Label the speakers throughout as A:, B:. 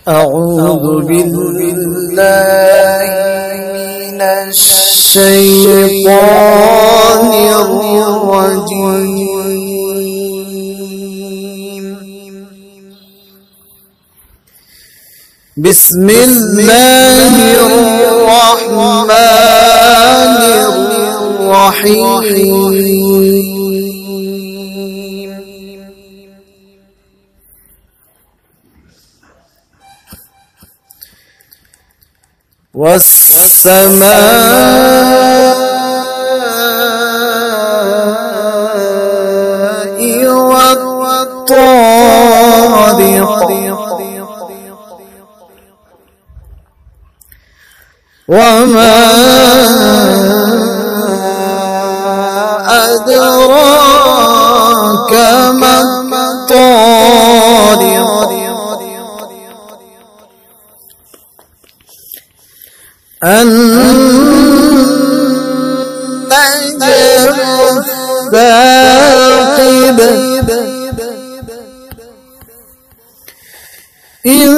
A: أعوذ بالله من الشيطان الرجيم. بسم الله الرحمن الرحيم. والسماء والطارق وما أدراك ما الطارق النجم الثاقب إن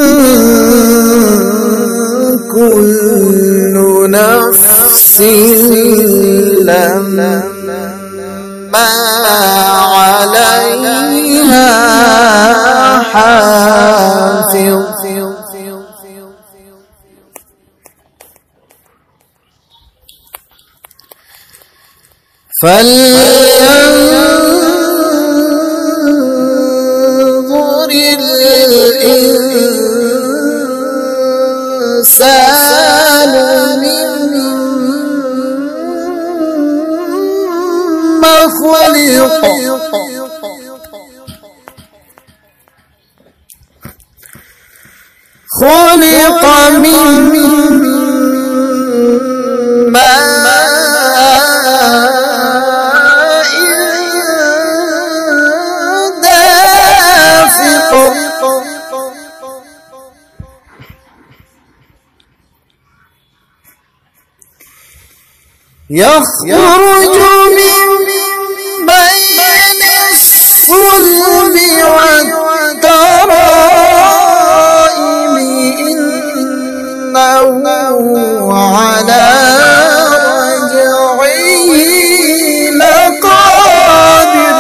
A: كل نفس لما عليها حافظ فلينظر الإنسان مما خلق من يخرج من بين الصلب والترائب إنه على رجعه لقادر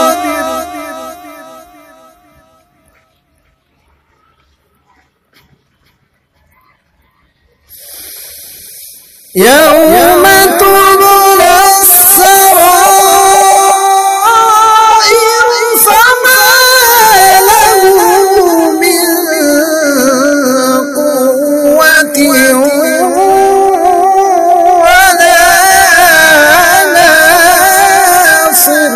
A: يوم تبلى السرائر فما له من قوة ولا ناصر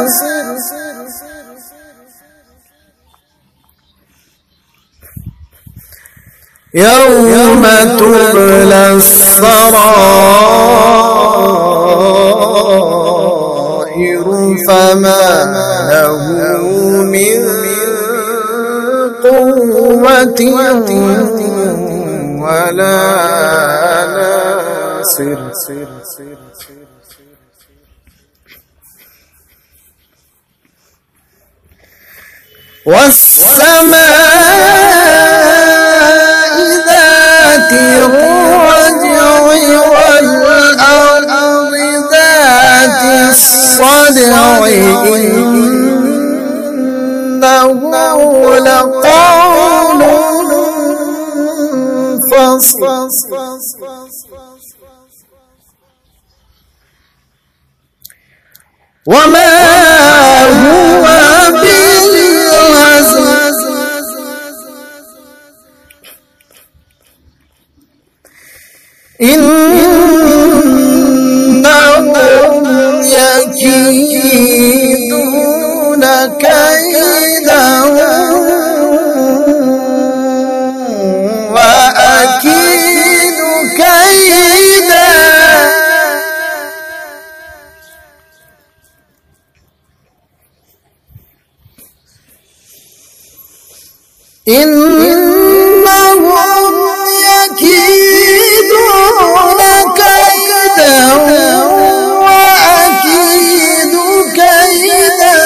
A: يوم تبلى السرائر فما له من قوة ولا ناصر والسماء ذات الرجع والأرض ذات الصدع إنه لقول فصل وما هو بالهزل إنهم يكيدون كيدا وأكيد كيدا إنهم يكيدون كيدا وأكيد كيدا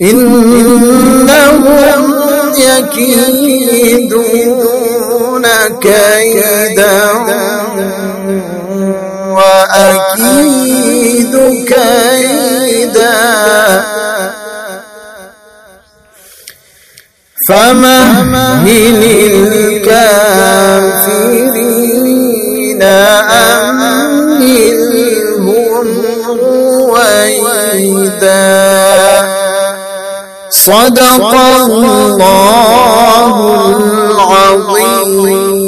A: إنهم يكيدون كيدا وأكيد كيدا فمهل الكافرين أمهلهم رويدا. صدق الله العظيم.